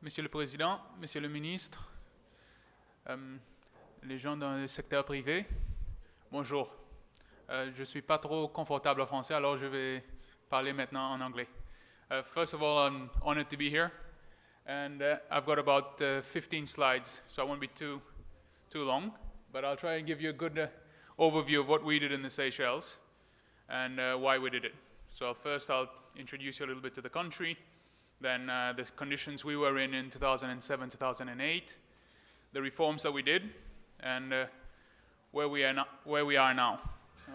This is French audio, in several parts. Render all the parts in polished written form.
Monsieur le Président, Monsieur le Ministre, les gens dans le secteur privé, bonjour. Je ne suis pas trop confortable en français, alors je vais parler maintenant en anglais. First of all, I'm honored to be here, and I've got about 15 slides, so I won't be too long, but I'll try and give you a good overview of what we did in the Seychelles and why we did it. So first I'll introduce you a little bit to the country, then the conditions we were in 2007, 2008, the reforms that we did, and where we are now.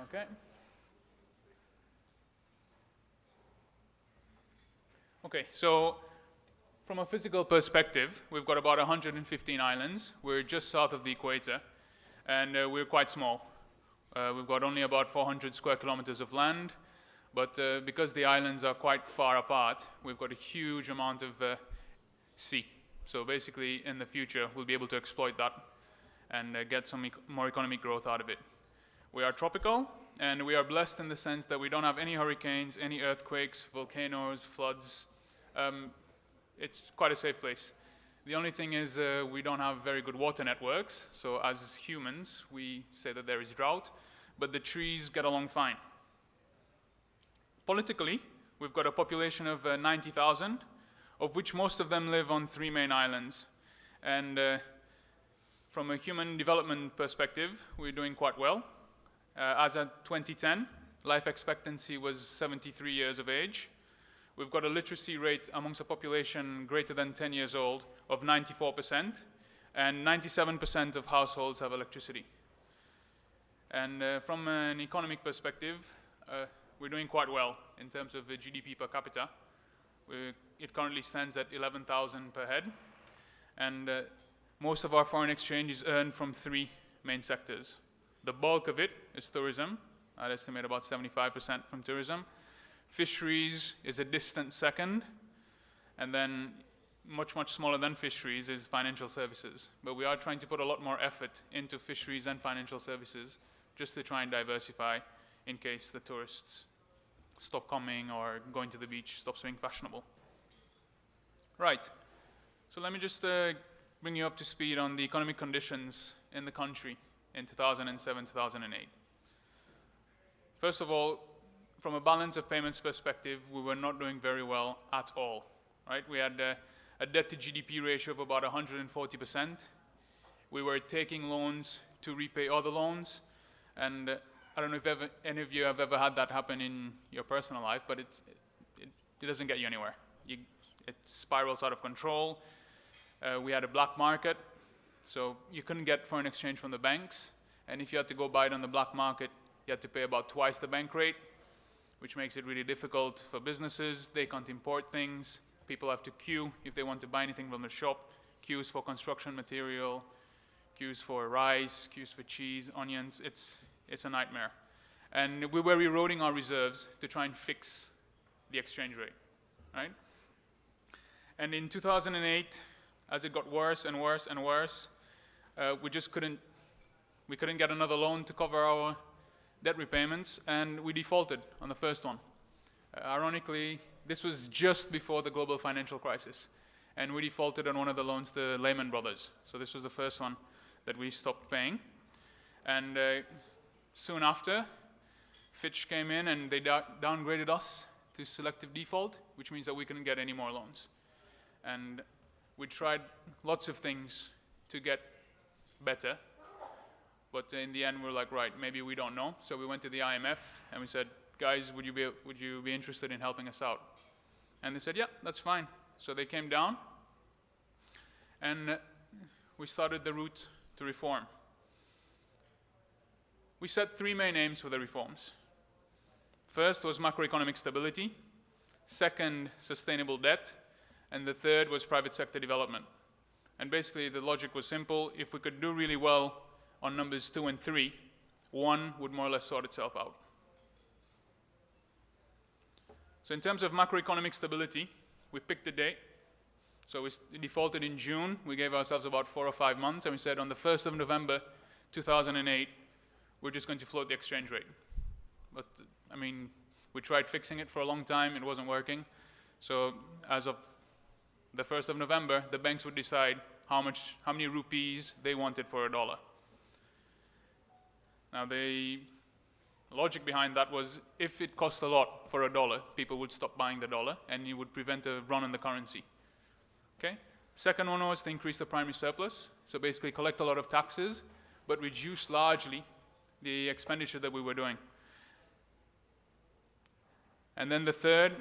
Okay. Okay, so from a physical perspective, we've got about 115 islands. We're just south of the equator, and we're quite small. We've got only about 400 square kilometers of land, but because the islands are quite far apart, we've got a huge amount of sea. So basically, in the future, we'll be able to exploit that and get some more economic growth out of it. We are tropical, and we are blessed in the sense that we don't have any hurricanes, any earthquakes, volcanoes, floods. It's quite a safe place. The only thing is we don't have very good water networks, so as humans, we say that there is drought, but the trees get along fine. Politically, we've got a population of 90,000, of which most of them live on 3 main islands. And from a human development perspective, we're doing quite well. As of 2010, life expectancy was 73 years of age. We've got a literacy rate amongst a population greater than 10 years old of 94%, and 97% of households have electricity. And from an economic perspective, we're doing quite well in terms of the GDP per capita. It currently stands at 11,000 per head, and most of our foreign exchange is earned from 3 main sectors. The bulk of it is tourism. I'd estimate about 75% from tourism. Fisheries is a distant second, and then much smaller than fisheries is financial services. But we are trying to put a lot more effort into fisheries and financial services just to try and diversify in case the tourists stop coming or going to the beach stops being fashionable. Right, so let me just bring you up to speed on the economic conditions in the country in 2007, 2008. First of all, from a balance of payments perspective, we were not doing very well at all, right? We had a debt to GDP ratio of about 140%. We were taking loans to repay other loans, and I don't know if any of you have ever had that happen in your personal life, but it doesn't get you anywhere. It spirals out of control. We had a black market, so you couldn't get foreign exchange from the banks, and if you had to go buy it on the black market, you had to pay about twice the bank rate, which makes it really difficult for businesses. They can't import things. People have to queue if they want to buy anything from the shop. Queues for construction material, queues for rice, queues for cheese, onions. It's a nightmare. And we were eroding our reserves to try and fix the exchange rate, right? And in 2008, as it got worse and worse and worse, we couldn't get another loan to cover our debt repayments, and we defaulted on the first one. Ironically, this was just before the global financial crisis, and we defaulted on one of the loans to Lehman Brothers. So this was the first one that we stopped paying. And soon after, Fitch came in and they downgraded us to selective default, which means that we couldn't get any more loans. And we tried lots of things to get better, but in the end we were like, right, maybe we don't know. So we went to the IMF and we said, guys, would you be interested in helping us out? And they said, yeah, that's fine. So they came down and we started the route to reform. We set 3 main aims for the reforms. First was macroeconomic stability, second, sustainable debt, and the third was private sector development. And basically the logic was simple. If we could do really well on numbers 2 and 3, 1 would more or less sort itself out. So in terms of macroeconomic stability, we picked a date. So we defaulted in June. We gave ourselves about 4 or 5 months, and we said on the 1st of November 2008, we're just going to float the exchange rate. But, I mean, we tried fixing it for a long time. It wasn't working. So as of the 1st of November, the banks would decide how many rupees they wanted for a dollar. Now, the logic behind that was if it cost a lot for a dollar, people would stop buying the dollar, and you would prevent a run on the currency. Okay? Second one was to increase the primary surplus, so basically collect a lot of taxes, but reduce largely the expenditure that we were doing. And then the third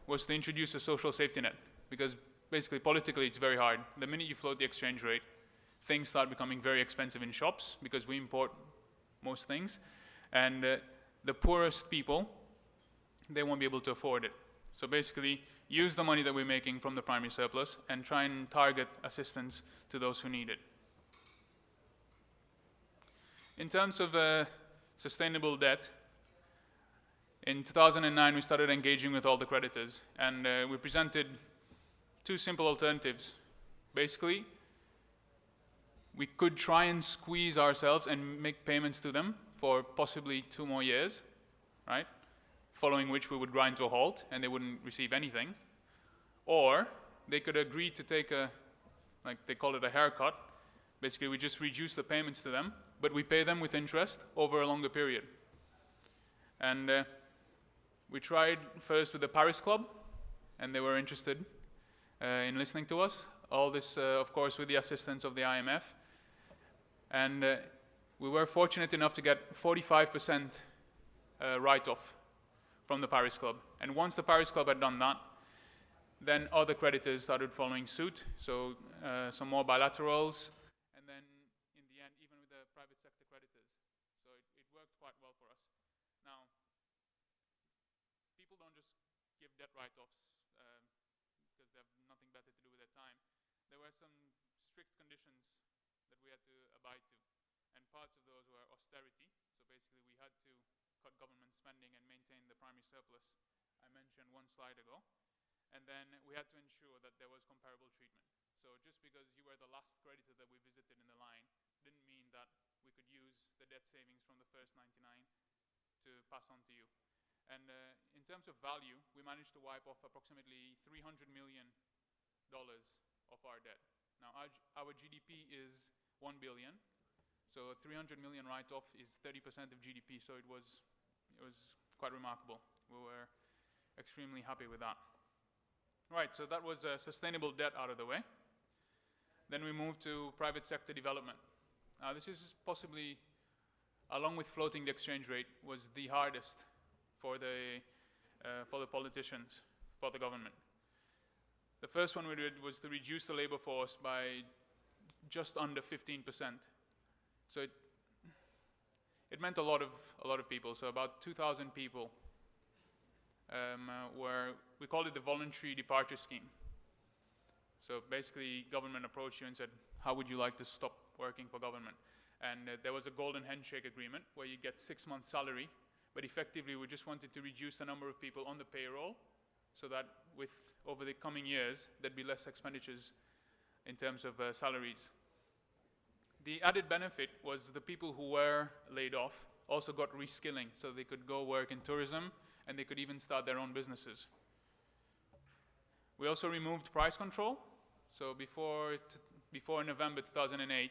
was to introduce a social safety net, because basically politically it's very hard. The minute you float the exchange rate, things start becoming very expensive in shops because we import most things, and the poorest people, they won't be able to afford it. So basically, use the money that we're making from the primary surplus and try and target assistance to those who need it. In terms of sustainable debt, in 2009 we started engaging with all the creditors, and we presented two simple alternatives. Basically, we could try and squeeze ourselves and make payments to them for possibly 2 more years, right? Following which we would grind to a halt and they wouldn't receive anything. Or they could agree to take like they call it a haircut. Basically, we just reduce the payments to them, but we pay them with interest over a longer period. And we tried first with the Paris Club, and they were interested in listening to us. All this, of course, with the assistance of the IMF. And we were fortunate enough to get 45% write-off from the Paris Club. And once the Paris Club had done that, then other creditors started following suit, so some more bilaterals, and then in the end, even with the private sector creditors. So it worked quite well for us. Now, people don't just give debt write-offs because they have nothing better to do with their time. There were some strict conditions that we had to abide to, and parts of those were austerity. So basically, we had to cut government spending and maintain the primary surplus I mentioned one slide ago. And then we had to ensure that there was comparable treatment. So just because you were the last creditor that we visited in the line didn't mean that we could use the debt savings from the first 99 to pass on to you. And in terms of value, we managed to wipe off approximately $300 million of our debt. Now, our GDP is 1 billion, so a 300 million write-off is 30% of GDP, so it was quite remarkable. We were extremely happy with that. Right, so that was sustainable debt out of the way. Then we moved to private sector development. Now, this is possibly, along with floating the exchange rate, was the hardest for the politicians, for the government. The first one we did was to reduce the labor force by just under 15%. So it meant a lot of people. So about 2,000 people we called it the voluntary departure scheme. So basically, government approached you and said, how would you like to stop working for government? And there was a golden handshake agreement where you get 6 months salary, but effectively we just wanted to reduce the number of people on the payroll so that over the coming years, there'd be less expenditures in terms of salaries. The added benefit was the people who were laid off also got reskilling, so they could go work in tourism, and they could even start their own businesses. We also removed price control. So before November 2008,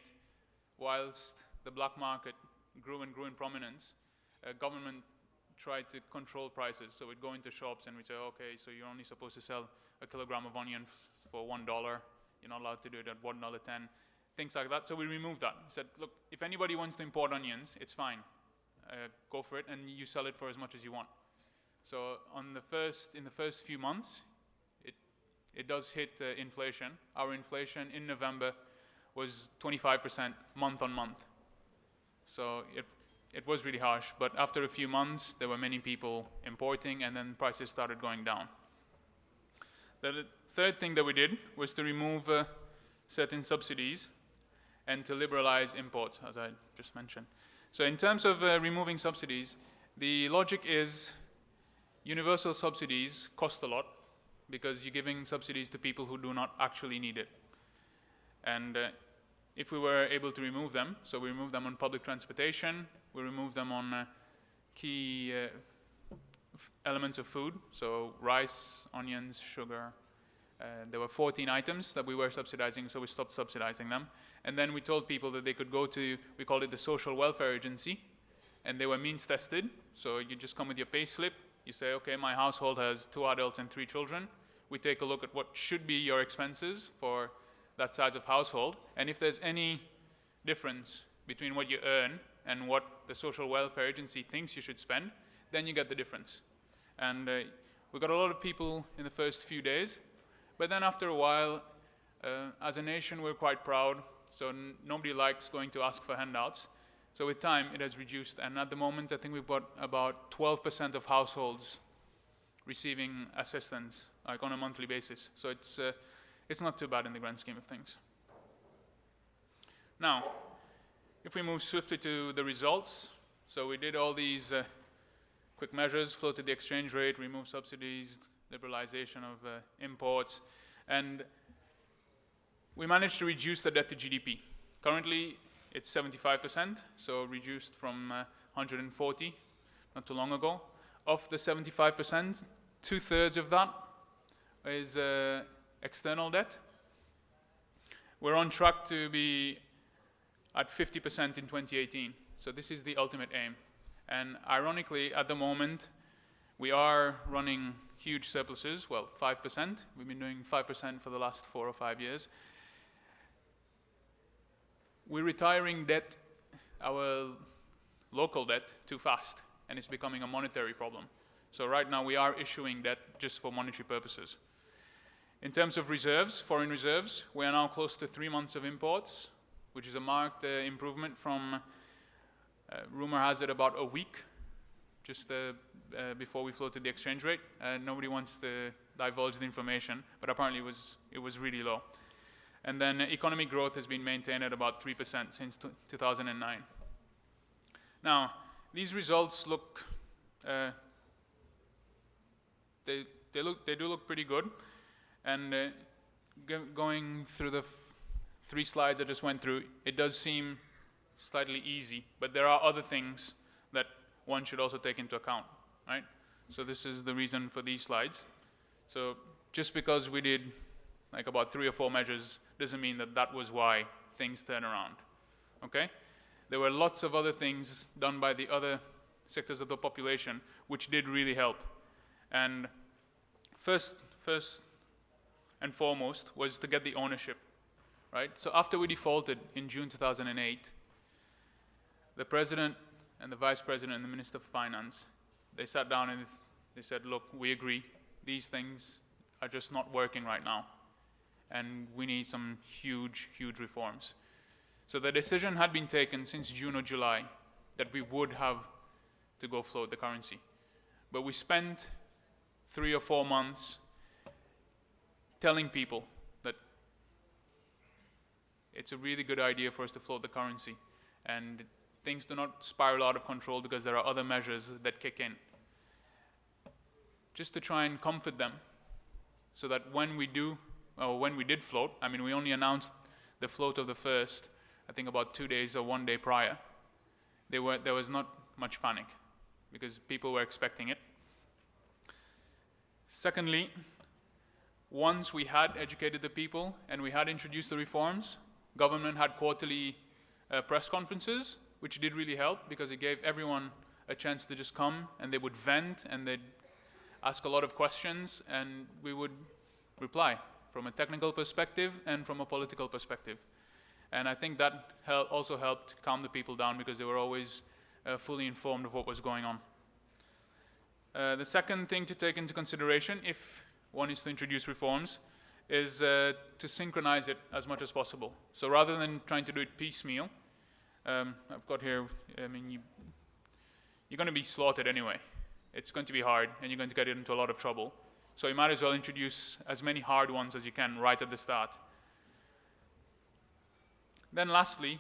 whilst the black market grew and grew in prominence, government tried to control prices. So we'd go into shops and we'd say, okay, so you're only supposed to sell a kilogram of onion for $1. You're not allowed to do it at $1.10. Things like that. So we removed that. We said, look, if anybody wants to import onions, it's fine. Go for it, and you sell it for as much as you want. So in the first few months, it does hit inflation. Our inflation in November was 25% month on month. So it was really harsh, but after a few months, there were many people importing, and then prices started going down. The third thing that we did was to remove certain subsidies and to liberalize imports, as I just mentioned. So in terms of removing subsidies, the logic is universal subsidies cost a lot because you're giving subsidies to people who do not actually need it. And if we were able to remove them, so we removed them on public transportation, we removed them on key elements of food, so rice, onions, sugar, There were 14 items that we were subsidizing, so we stopped subsidizing them. And then we told people that they could go to, we called it the Social Welfare Agency, and they were means tested. So you just come with your pay slip, you say, okay, my household has 2 adults and 3 children. We take a look at what should be your expenses for that size of household, and if there's any difference between what you earn and what the Social Welfare Agency thinks you should spend, then you get the difference. And we got a lot of people in the first few days, but then after a while, as a nation, we're quite proud, so nobody likes going to ask for handouts. So with time, it has reduced, and at the moment, I think we've got about 12% of households receiving assistance, like on a monthly basis. So it's not too bad in the grand scheme of things. Now, if we move swiftly to the results, so we did all these quick measures, floated the exchange rate, removed subsidies, liberalization of imports, and we managed to reduce the debt to GDP. Currently, it's 75%, so reduced from 140 not too long ago. Of the 75%, 2/3 of that is external debt. We're on track to be at 50% in 2018, so this is the ultimate aim. And ironically, at the moment, we are running huge surpluses, well, 5%. We've been doing 5% for the last 4 or 5 years. We're retiring debt, our local debt, too fast, and it's becoming a monetary problem. So right now we are issuing debt just for monetary purposes. In terms of reserves, foreign reserves, we are now close to 3 months of imports, which is a marked improvement from, rumor has it, about a week, just before we floated the exchange rate. Nobody wants to divulge the information, but apparently it was really low. And then economic growth has been maintained at about 3% since 2009. Now, these results look, they do look pretty good. And going through the 3 slides I just went through, it does seem slightly easy, but there are other things that one should also take into account, right? So this is the reason for these slides. So just because we did like about 3 or 4 measures doesn't mean that that was why things turn around, okay? There were lots of other things done by the other sectors of the population which did really help. And first and foremost was to get the ownership, right? So after we defaulted in June 2008, the president and the vice president and the minister of finance, they sat down and they said, look, we agree, these things are just not working right now, and we need some huge, huge reforms. So the decision had been taken since June or July that we would have to go float the currency. But we spent 3 or 4 months telling people that it's a really good idea for us to float the currency, and things do not spiral out of control because there are other measures that kick in. Just to try and comfort them, so that when we did float, I mean, we only announced the float of the first, I think about 2 days or 1 day prior. There was not much panic because people were expecting it. Secondly, once we had educated the people and we had introduced the reforms, government had quarterly press conferences, which did really help because it gave everyone a chance to just come and they would vent and they'd ask a lot of questions and we would reply from a technical perspective and from a political perspective. And I think that also helped calm the people down because they were always fully informed of what was going on. The second thing to take into consideration if one is to introduce reforms is to synchronize it as much as possible. So rather than trying to do it piecemeal, I've got here, I mean, you're going to be slaughtered anyway. It's going to be hard and you're going to get into a lot of trouble. So you might as well introduce as many hard ones as you can right at the start. Then lastly,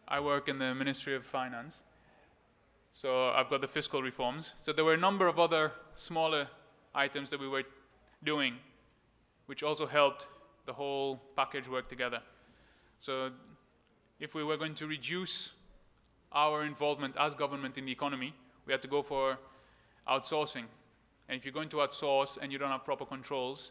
I work in the Ministry of Finance. So I've got the fiscal reforms. So there were a number of other smaller items that we were doing, which also helped the whole package work together. So if we were going to reduce our involvement as government in the economy, we had to go for outsourcing. And if you're going to outsource and you don't have proper controls,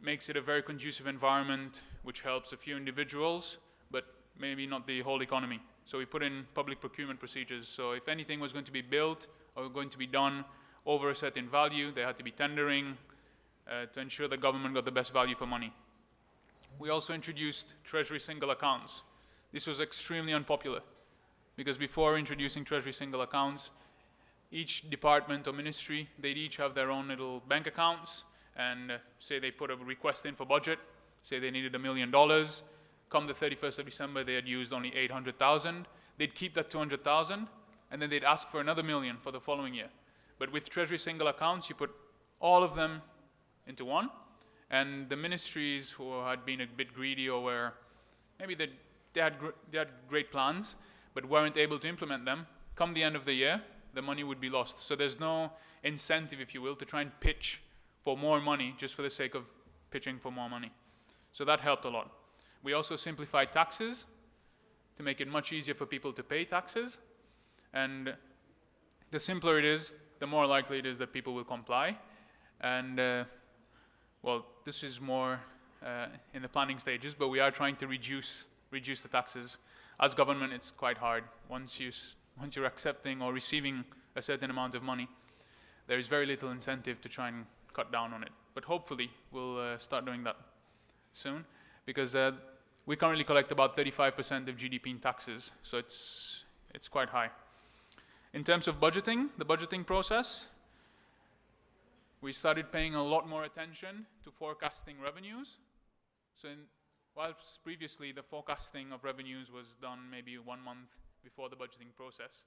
makes it a very conducive environment, which helps a few individuals, but maybe not the whole economy. So we put in public procurement procedures. So if anything was going to be built or going to be done over a certain value, there had to be tendering to ensure the government got the best value for money. We also introduced Treasury single accounts. This was extremely unpopular because before introducing Treasury single accounts, each department or ministry, they'd each have their own little bank accounts, and say they put a request in for budget, say they needed $1 million. Come the 31st of December, they had used only 800,000. They'd keep that 200,000, and then they'd ask for another $1 million for the following year. But with Treasury single accounts, you put all of them into one, and the ministries who had been a bit greedy or were, maybe they had great plans, but weren't able to implement them, come the end of the year, the money would be lost. So there's no incentive, if you will, to try and pitch for more money just for the sake of pitching for more money. So that helped a lot. We also simplified taxes to make it much easier for people to pay taxes. And the simpler it is, the more likely it is that people will comply. And, well, this is more in the planning stages, but we are trying to reduce the taxes. As government, it's quite hard. Once you're accepting or receiving a certain amount of money, there is very little incentive to try and cut down on it. But hopefully, we'll start doing that soon, because we currently collect about 35% of GDP in taxes, so it's quite high. In terms of budgeting, the budgeting process, we started paying a lot more attention to forecasting revenues. So whilst previously the forecasting of revenues was done maybe 1 month before the budgeting process,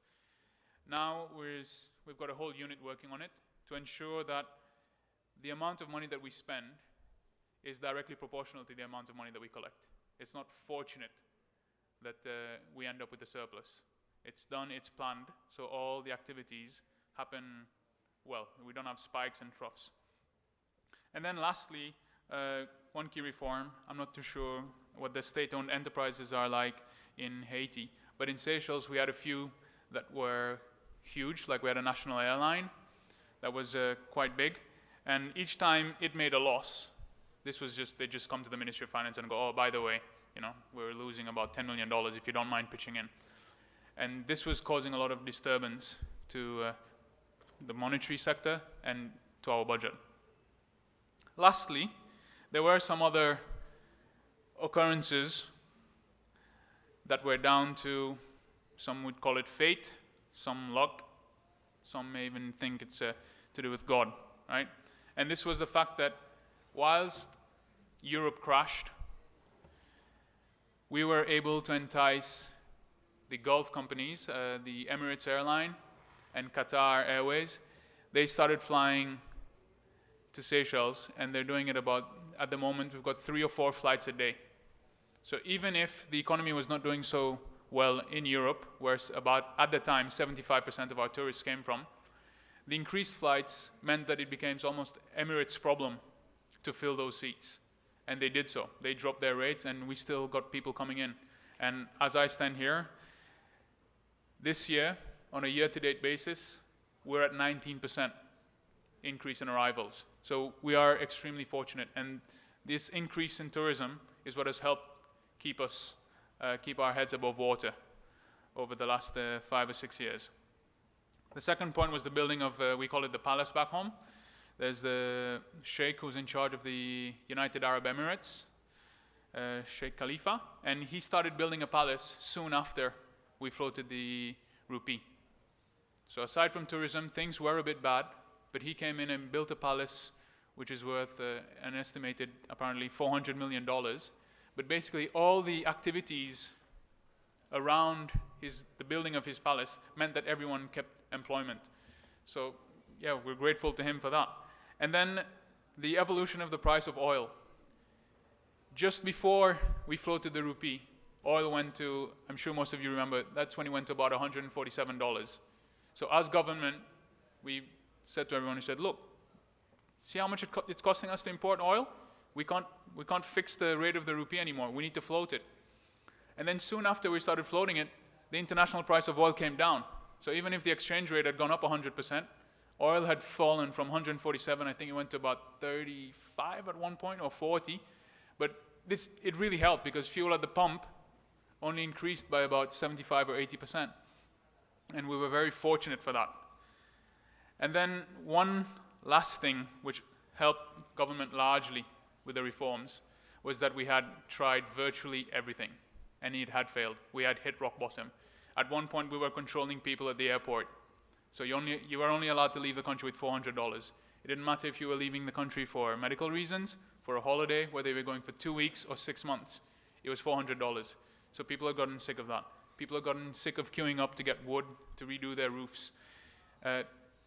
now we've got a whole unit working on it to ensure that the amount of money that we spend is directly proportional to the amount of money that we collect. It's not fortunate that we end up with a surplus. It's done, it's planned, so all the activities happen well. We don't have spikes and troughs. And then lastly, one key reform, I'm not too sure what the state-owned enterprises are like in Haiti, but in Seychelles we had a few that were huge, like we had a national airline that was quite big, and each time it made a loss, this was just, they just come to the Ministry of Finance and go, oh, by the way, we're losing about $10 million if you don't mind pitching in. And this was causing a lot of disturbance to the monetary sector and to our budget. Lastly, there were some other occurrences that were down to, some would call it fate, some luck, some may even think it's to do with God, right? And this was the fact that whilst Europe crashed, we were able to entice the Gulf companies, the Emirates Airline and Qatar Airways. They started flying to Seychelles, and they're doing it at the moment, we've got 3 or 4 flights a day. So even if the economy was not doing so well in Europe, where at the time 75% of our tourists came from, the increased flights meant that it became almost Emirates' problem to fill those seats. And they did so. They dropped their rates, and we still got people coming in. And as I stand here, this year, on a year-to-date basis, we're at 19% increase in arrivals. So we are extremely fortunate. And this increase in tourism is what has helped keep our heads above water over the last 5 or 6 years. The second point was the building of, we call it the palace back home. There's the Sheikh who's in charge of the United Arab Emirates, Sheikh Khalifa, and he started building a palace soon after we floated the rupee. So aside from tourism, things were a bit bad, but he came in and built a palace which is worth an estimated, apparently, $400 million. But basically all the activities around the building of his palace meant that everyone kept employment. So yeah, we're grateful to him for that. And then the evolution of the price of oil. Just before we floated the rupee, oil went to, I'm sure most of you remember, that's when it went to about $147. So as government, we said to everyone, we said, look, see how much it's costing us to import oil? We can't fix the rate of the rupee anymore. We need to float it. And then soon after we started floating it, the international price of oil came down. So even if the exchange rate had gone up 100%, Oil had fallen from 147, I think it went to about 35 at one point, or 40. But it really helped because fuel at the pump only increased by about 75 or 80%. And we were very fortunate for that. And then one last thing which helped government largely with the reforms was that we had tried virtually everything, and it had failed. We had hit rock bottom. At one point, we were controlling people at the airport. So you were only allowed to leave the country with $400. It didn't matter if you were leaving the country for medical reasons, for a holiday, whether you were going for 2 weeks or 6 months. It was $400. So people have gotten sick of that. People have gotten sick of queuing up to get wood to redo their roofs.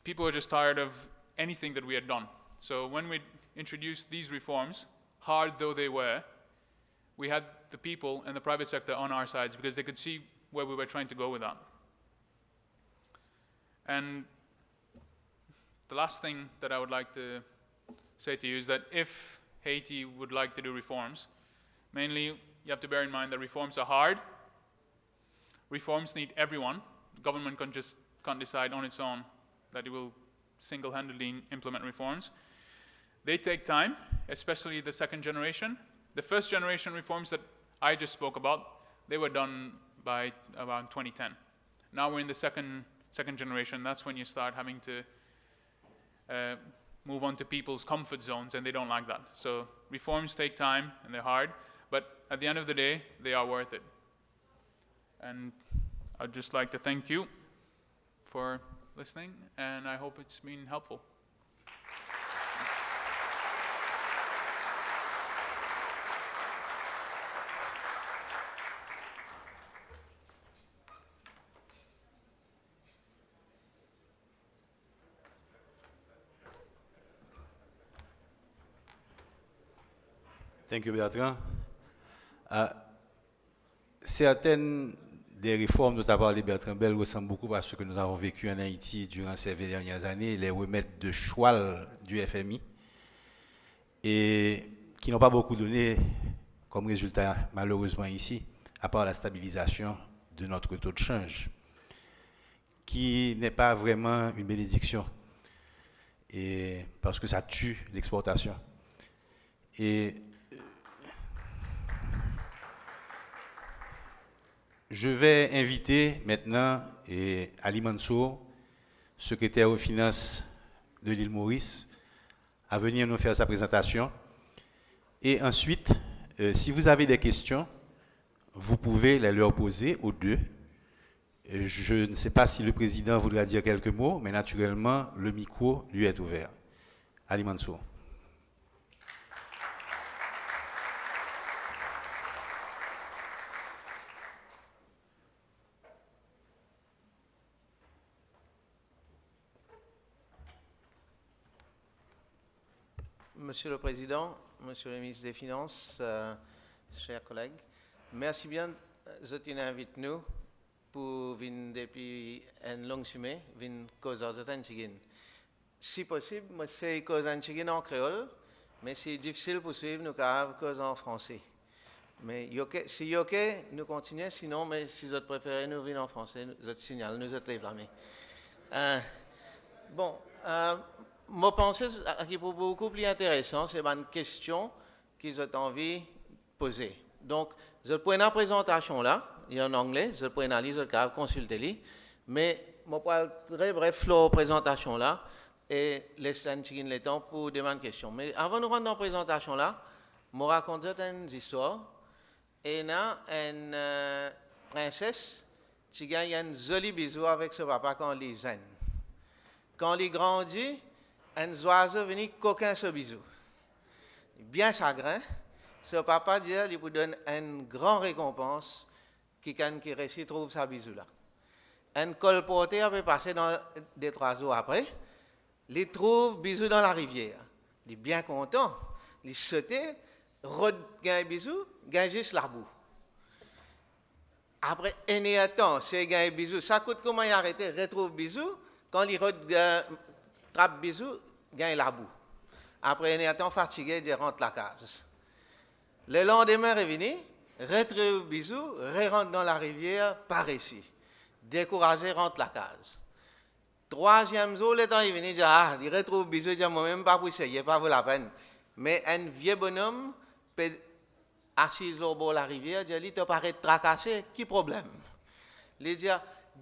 People are just tired of anything that we had done. So when we introduced these reforms, hard though they were, we had the people and the private sector on our sides because they could see where we were trying to go with that. And the last thing that I would like to say to you is that if Haiti would like to do reforms, mainly you have to bear in mind that reforms are hard. Reforms need everyone. The government can't decide on its own that it will single-handedly implement reforms. They take time, especially the second generation. The first generation reforms that I just spoke about, they were done by around 2010. Now we're in the second generation. That's when you start having to move on to people's comfort zones, and they don't like that. So reforms take time, and they're hard, but at the end of the day, they are worth it. And I'd just like to thank you for listening, and I hope it's been helpful. Thank you, Bertrand. Certaines des réformes dont a parlé Bertrand Bell ressemblent beaucoup à ce que nous avons vécu en Haïti durant ces 20 dernières années, les remèdes de choual du FMI, et qui n'ont pas beaucoup donné comme résultat, malheureusement ici, à part la stabilisation de notre taux de change, qui n'est pas vraiment une bénédiction, et parce que ça tue l'exportation. Et je vais inviter maintenant Ali Mansour, secrétaire aux finances de l'île Maurice, à venir nous faire sa présentation. Et ensuite, si vous avez des questions, vous pouvez les leur poser aux deux. Je ne sais pas si le président voudra dire quelques mots, mais naturellement, le micro lui est ouvert. Ali Mansour. Monsieur le Président, Monsieur le Ministre des Finances, chers collègues, merci bien de inviter nous pour venir depuis une longue semaine, venir causer de Tantigin. Si possible, moi c'est cause Tantigin en créole, mais c'est difficile pour suivre nous car cause en français. Mais si OK, nous continuons, sinon, mais si vous préférez nous venir en français, vous signal, nous êtes les flammés. Bon. Moi, je pense qui est beaucoup plus intéressant, c'est une question qu'ils ont envie de poser. Donc, je prends une présentation là, il est en anglais, je prends une analyse, je consulter, mais je prends une très bref flow présentation là et laisse le temps pour demander une question. Mais avant de rentrer dans la présentation là, je raconte une histoire. Et là, une princesse qui gagne un joli bisou avec son papa quand il est zen. Quand il grandit, un oiseau venu coquin ce bisou. Bien chagrin, ce papa dit il vous donne une grande récompense qui réussit trouve sa bisou là. Un colporté avait passé dans des 3 jours après, il trouve bisou dans la rivière. Il est bien content, il sautait, rôde gagne bisou, gagne juste la boue. Après un temps, c'est gagne bisou, ça coûte comment il arrête, retrouve bisou, quand il rôde trappe bisou, gagne la boue. Après un temps fatigué, il rentre la case. Le lendemain revenu, retrouve bisou, rentre dans la rivière, par ici. Découragé, rentre la case. Troisième jour, le temps est venu, il retrouve bisous, il dit, moi-même pas pour essayer, pas pour la peine. Mais un vieux bonhomme, assis au bord de la rivière, il dit, tu paraît tracassé, qui problème? Il dit,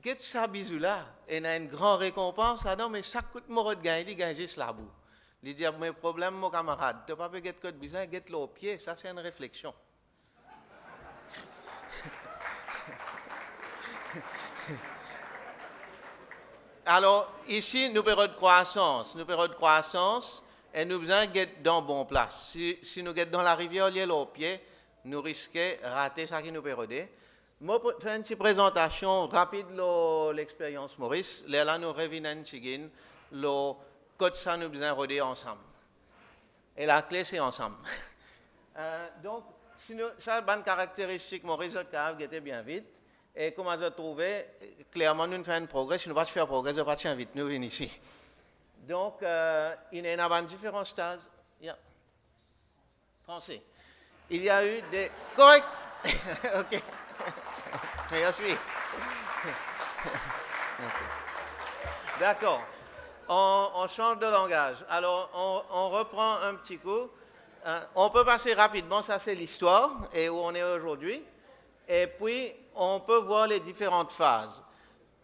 get ça bisou là, et il a une grande récompense, non, mais ça coûte mon de gagner, il gagne juste la boue. Il dit, mais problème, mon camarade, tu n'as pas fait get code bisou, get le au pied, ça c'est une réflexion. Alors, ici, nous période de croissance. Et nous besoin d'être dans bon place. Si nous sommes dans la rivière, lié au pied, nous risquons de rater ça qui nous période. Moi, je fais une petite présentation rapide de l'expérience Maurice. Là, nous revenons sur le code ça nous besoin de roder ensemble. Et la clé, c'est ensemble. Donc, ça, c'est une caractéristique Maurice qui était bien vite. Et comme on a trouvé, clairement, nous faisons un progrès. Si nous ne pouvons pas faire progrès, nous ne pouvons pas vite, nous venons ici. Donc, il y a différents stades. Français. Il y a eu des... Correct. OK. Merci. D'accord. On change de langage. Alors, on reprend un petit coup. On peut passer rapidement, ça c'est l'histoire et où on est aujourd'hui. Et puis, on peut voir les différentes phases.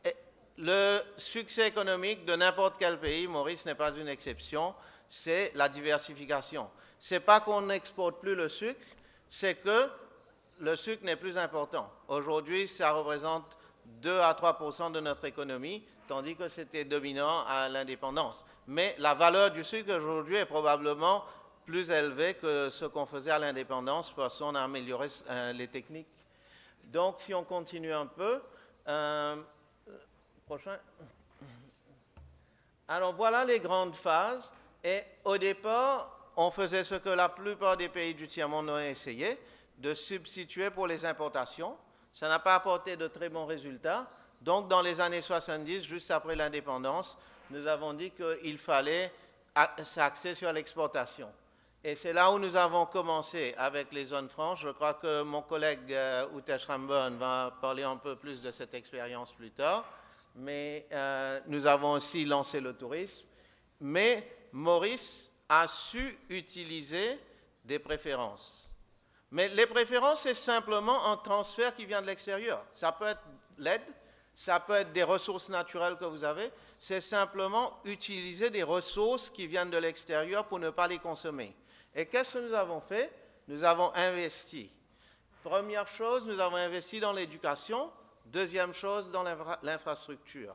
Et le succès économique de n'importe quel pays, Maurice n'est pas une exception, c'est la diversification. Ce n'est pas qu'on n'exporte plus le sucre, c'est que le sucre n'est plus important. Aujourd'hui, ça représente 2 à 3% de notre économie, tandis que c'était dominant à l'indépendance. Mais la valeur du sucre aujourd'hui est probablement plus élevée que ce qu'on faisait à l'indépendance parce qu'on a amélioré les techniques. Donc, si on continue un peu, prochain. Alors, voilà les grandes phases. Et au départ, on faisait ce que la plupart des pays du tiers-monde ont essayé, de substituer pour les importations. Ça n'a pas apporté de très bons résultats. Donc, dans les années 70, juste après l'indépendance, nous avons dit qu'il fallait s'axer sur l'exportation. Et c'est là où nous avons commencé avec les zones franches. Je crois que mon collègue Utesh Ramban va parler un peu plus de cette expérience plus tard. Mais nous avons aussi lancé le tourisme. Mais Maurice a su utiliser des préférences. Mais les préférences, c'est simplement un transfert qui vient de l'extérieur. Ça peut être l'aide, ça peut être des ressources naturelles que vous avez. C'est simplement utiliser des ressources qui viennent de l'extérieur pour ne pas les consommer. Et qu'est-ce que nous avons fait? Nous avons investi. Première chose, nous avons investi dans l'éducation. Deuxième chose, dans l'infrastructure.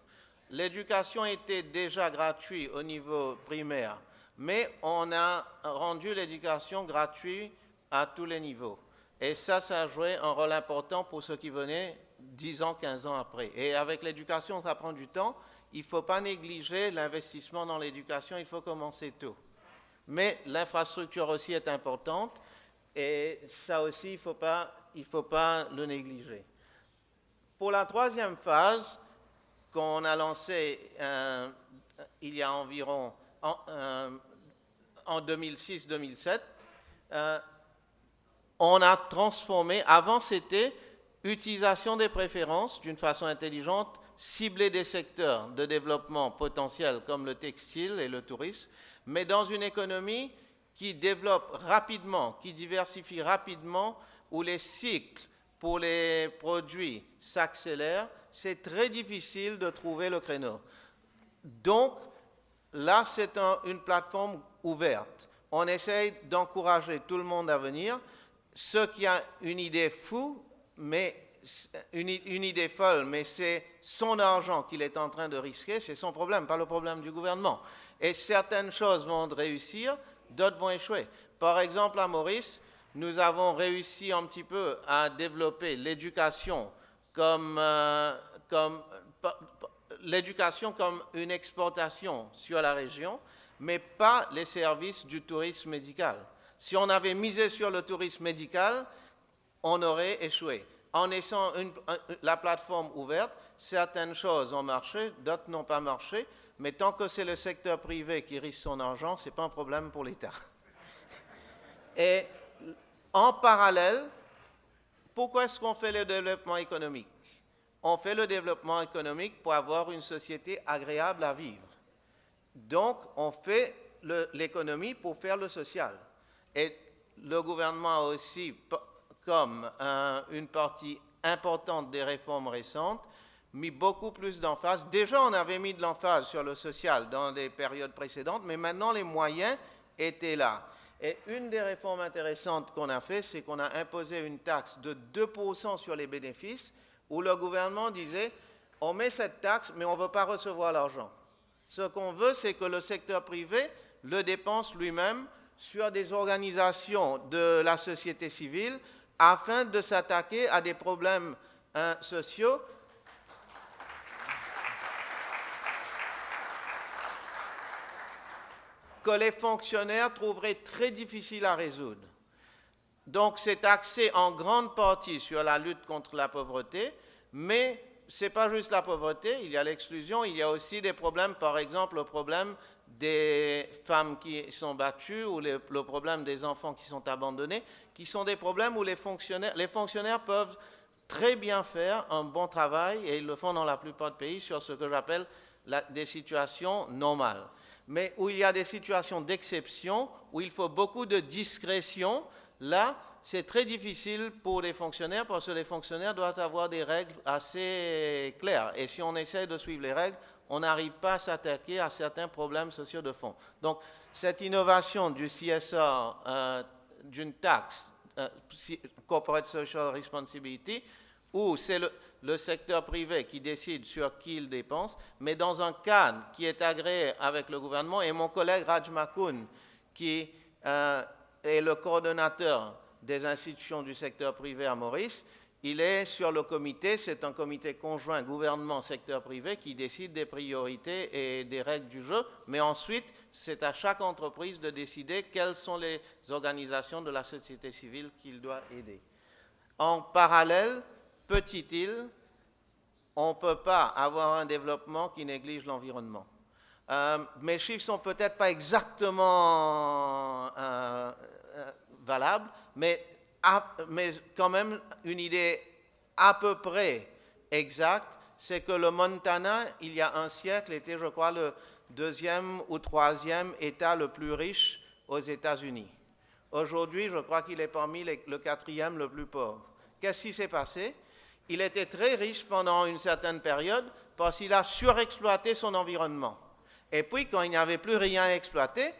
L'éducation était déjà gratuite au niveau primaire, mais on a rendu l'éducation gratuite à tous les niveaux. Et ça a joué un rôle important pour ceux qui venaient 10 ans, 15 ans après. Et avec l'éducation, ça prend du temps. Il ne faut pas négliger l'investissement dans l'éducation, il faut commencer tôt. Mais l'infrastructure aussi est importante et ça aussi, il ne faut pas le négliger. Pour la troisième phase, qu'on a lancée il y a environ en 2006-2007, on a transformé, avant c'était utilisation des préférences d'une façon intelligente, cibler des secteurs de développement potentiels comme le textile et le tourisme, mais dans une économie qui développe rapidement, qui diversifie rapidement, où les cycles pour les produits s'accélèrent, c'est très difficile de trouver le créneau. Donc, là, c'est une plateforme ouverte. On essaye d'encourager tout le monde à venir. Ceux qui ont une idée fou, mais une idée folle, mais c'est son argent qu'il est en train de risquer, c'est son problème, pas le problème du gouvernement. Et certaines choses vont réussir, d'autres vont échouer. Par exemple, à Maurice, nous avons réussi un petit peu à développer l'éducation comme une exportation sur la région, mais pas les services du tourisme médical. Si on avait misé sur le tourisme médical, on aurait échoué. En laissant la plateforme ouverte, certaines choses ont marché, d'autres n'ont pas marché, mais tant que c'est le secteur privé qui risque son argent, ce n'est pas un problème pour l'État. Et en parallèle, pourquoi est-ce qu'on fait le développement économique? on fait le développement économique pour avoir une société agréable à vivre. Donc, on fait l'économie pour faire le social. Et le gouvernement a aussi, comme une partie importante des réformes récentes, mis beaucoup plus d'emphase. Déjà, on avait mis de l'emphase sur le social dans des périodes précédentes, mais maintenant, les moyens étaient là. Et une des réformes intéressantes qu'on a fait, c'est qu'on a imposé une taxe de 2% sur les bénéfices, où le gouvernement disait, on met cette taxe, mais on ne veut pas recevoir l'argent. Ce qu'on veut, c'est que le secteur privé le dépense lui-même sur des organisations de la société civile afin de s'attaquer à des problèmes sociaux que les fonctionnaires trouveraient très difficiles à résoudre. Donc, c'est axé en grande partie sur la lutte contre la pauvreté, mais ce n'est pas juste la pauvreté, il y a l'exclusion, il y a aussi des problèmes, par exemple, le problème des femmes qui sont battues ou le problème des enfants qui sont abandonnés, qui sont des problèmes où les fonctionnaires peuvent très bien faire un bon travail, et ils le font dans la plupart des pays, sur ce que j'appelle des situations normales. Mais où il y a des situations d'exception, où il faut beaucoup de discrétion, là, c'est très difficile pour les fonctionnaires parce que les fonctionnaires doivent avoir des règles assez claires. Et si on essaie de suivre les règles, on n'arrive pas à s'attaquer à certains problèmes sociaux de fond. Donc, cette innovation du CSR, d'une taxe, Corporate Social Responsibility, où c'est le secteur privé qui décide sur qui il dépense, mais dans un cadre qui est agréé avec le gouvernement. Et mon collègue Raj Makun, qui est le coordonnateur des institutions du secteur privé à Maurice, il est sur le comité, c'est un comité conjoint gouvernement-secteur privé qui décide des priorités et des règles du jeu, mais ensuite, c'est à chaque entreprise de décider quelles sont les organisations de la société civile qu'il doit aider. En parallèle, petite île, on ne peut pas avoir un développement qui néglige l'environnement. Mes chiffres ne sont peut-être pas exactement valables, mais quand même une idée à peu près exacte, c'est que le Montana, il y a un siècle, était, je crois, le 2e ou 3e État le plus riche aux États-Unis. Aujourd'hui, je crois qu'il est parmi le 4e le plus pauvre. Qu'est-ce qui s'est passé? Il était très riche pendant une certaine période parce qu'il a surexploité son environnement. Et puis, quand il n'y avait plus rien à exploiter,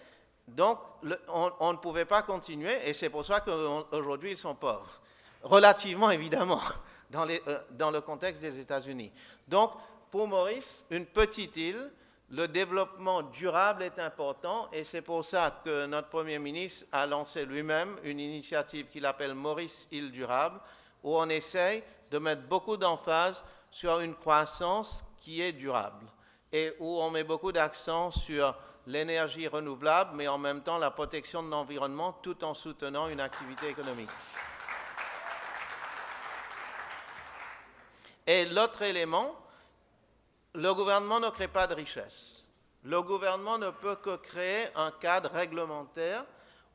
donc on ne pouvait pas continuer, et c'est pour ça qu'aujourd'hui, ils sont pauvres. Relativement, évidemment, dans le contexte des États-Unis. Donc, pour Maurice, une petite île, le développement durable est important, et c'est pour ça que notre Premier ministre a lancé lui-même une initiative qu'il appelle Maurice Île Durable, où on essaye de mettre beaucoup d'emphase sur une croissance qui est durable et où on met beaucoup d'accent sur l'énergie renouvelable, mais en même temps la protection de l'environnement tout en soutenant une activité économique. Et l'autre élément, le gouvernement ne crée pas de richesse. Le gouvernement ne peut que créer un cadre réglementaire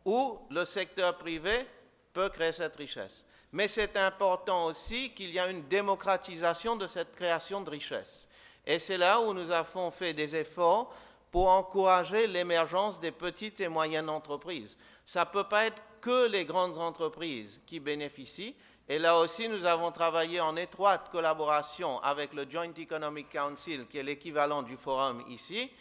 où le secteur privé peut créer cette richesse. Mais c'est important aussi qu'il y a une démocratisation de cette création de richesse. Et c'est là où nous avons fait des efforts pour encourager l'émergence des petites et moyennes entreprises. Ça ne peut pas être que les grandes entreprises qui bénéficient. Et là aussi, nous avons travaillé en étroite collaboration avec le Joint Economic Council, qui est l'équivalent du forum ici.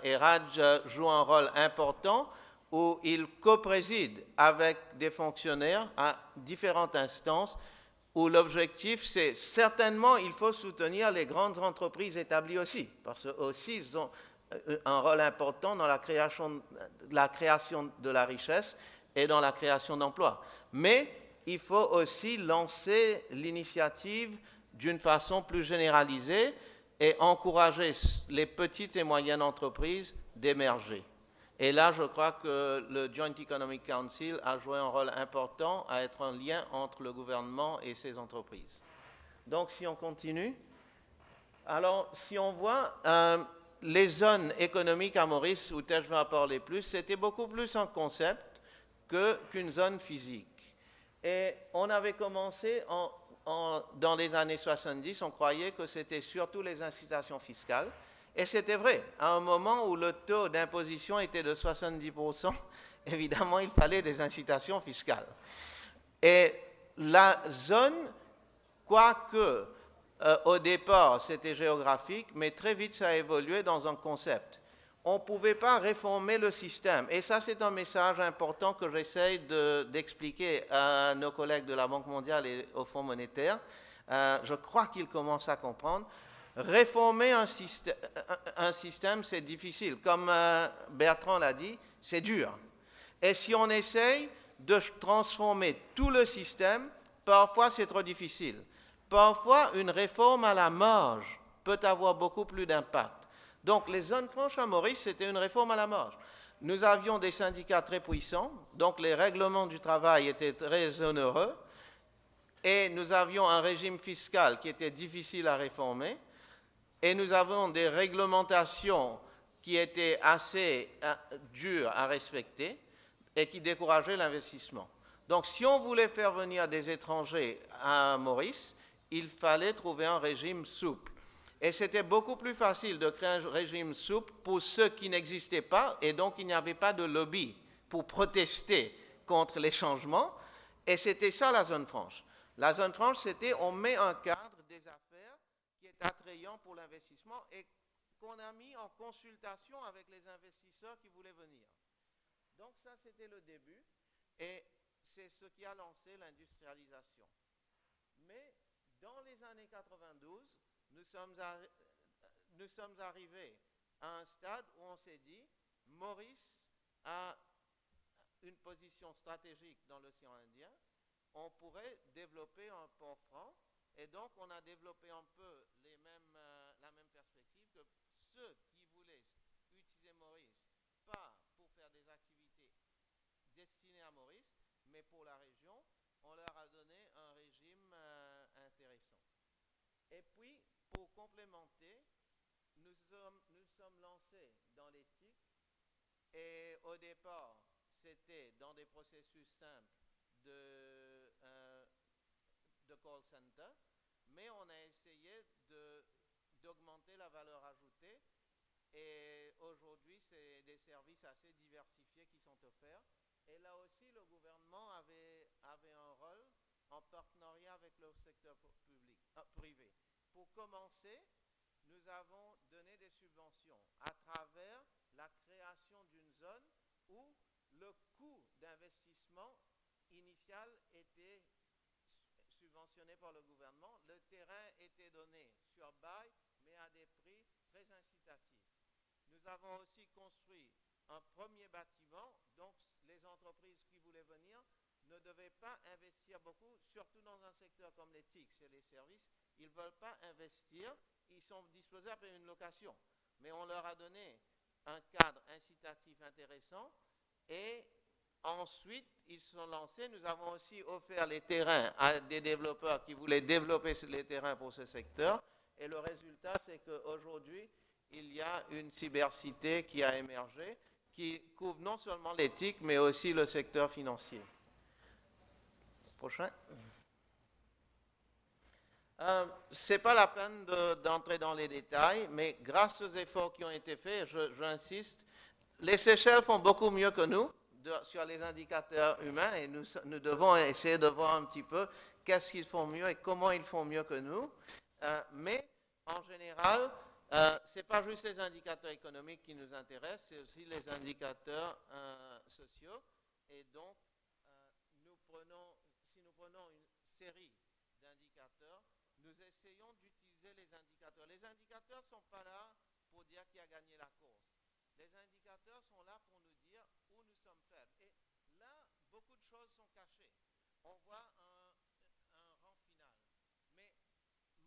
Et Raj joue un rôle important où il co-préside avec des fonctionnaires à différentes instances, où l'objectif, c'est certainement, il faut soutenir les grandes entreprises établies aussi, parce qu'eux aussi, ils ont un rôle important dans la création de la richesse et dans la création d'emplois. Mais il faut aussi lancer l'initiative d'une façon plus généralisée et encourager les petites et moyennes entreprises d'émerger. Et là, je crois que le Joint Economic Council a joué un rôle important à être un lien entre le gouvernement et ces entreprises. Donc, si on continue, alors, si on voit les zones économiques à Maurice, où Tej va en parler plus, c'était beaucoup plus un concept qu'une zone physique. Et on avait commencé dans les années 70, on croyait que c'était surtout les incitations fiscales. Et c'était vrai. À un moment où le taux d'imposition était de 70%, évidemment, il fallait des incitations fiscales. Et la zone, quoique au départ c'était géographique, mais très vite ça a évolué dans un concept. On ne pouvait pas réformer le système. Et ça, c'est un message important que j'essaye d'expliquer à nos collègues de la Banque mondiale et au Fonds monétaire. Je crois qu'ils commencent à comprendre. Réformer un système, c'est difficile. Comme Bertrand l'a dit, c'est dur. Et si on essaye de transformer tout le système, parfois c'est trop difficile. Parfois, une réforme à la marge peut avoir beaucoup plus d'impact. Donc, les zones franches à Maurice, c'était une réforme à la marge. Nous avions des syndicats très puissants, donc les règlements du travail étaient très onéreux, et nous avions un régime fiscal qui était difficile à réformer, et nous avons des réglementations qui étaient assez dures à respecter et qui décourageaient l'investissement. Donc, si on voulait faire venir des étrangers à Maurice, il fallait trouver un régime souple. Et c'était beaucoup plus facile de créer un régime souple pour ceux qui n'existaient pas, et donc il n'y avait pas de lobby pour protester contre les changements. Et c'était ça la zone franche. La zone franche, c'était on met un cadre des affaires qui est attrayant pour l'investissement et qu'on a mis en consultation avec les investisseurs qui voulaient venir. Donc ça, c'était le début, et c'est ce qui a lancé l'industrialisation. Mais dans les années 92, nous sommes arrivés à un stade où on s'est dit, Maurice a une position stratégique dans l'océan Indien, on pourrait développer un port franc, et donc on a développé un peu la même perspective que ceux qui voulaient utiliser Maurice, pas pour faire des activités destinées à Maurice, mais pour la région, on leur a donné un régime intéressant. Et puis, pour complémenter, nous sommes lancés dans l'éthique, et au départ, c'était dans des processus simples de call center, mais on a essayé d'augmenter la valeur ajoutée, et aujourd'hui, c'est des services assez diversifiés qui sont offerts. Et là aussi, le gouvernement avait un rôle en partenariat avec le secteur privé. Pour commencer, nous avons donné des subventions à travers la création d'une zone où le coût d'investissement initial était subventionné par le gouvernement. Le terrain était donné sur bail, mais à des prix très incitatifs. Nous avons aussi construit un premier bâtiment, donc les entreprises qui voulaient venir ne devaient pas investir beaucoup, surtout dans un secteur comme les TIC, c'est les services. Ils ne veulent pas investir, ils sont disposés à payer une location. Mais on leur a donné un cadre incitatif intéressant, et ensuite ils se sont lancés. Nous avons aussi offert les terrains à des développeurs qui voulaient développer les terrains pour ce secteur. Et le résultat, c'est qu'aujourd'hui, il y a une cybercité qui a émergé, qui couvre non seulement l'éthique, mais aussi le secteur financier. Prochain. Ce n'est pas la peine d'entrer dans les détails, mais grâce aux efforts qui ont été faits, j'insiste, les Seychelles font beaucoup mieux que nous sur les indicateurs humains, et nous devons essayer de voir un petit peu qu'est-ce qu'ils font mieux et comment ils font mieux que nous. Mais en général, ce n'est pas juste les indicateurs économiques qui nous intéressent, c'est aussi les indicateurs sociaux. Et donc, si nous prenons une série d'indicateurs, nous essayons d'utiliser les indicateurs. Les indicateurs ne sont pas là pour dire qui a gagné la course. Les indicateurs sont là pour nous dire où nous sommes faibles. Et là, beaucoup de choses sont cachées. On voit un rang final. Mais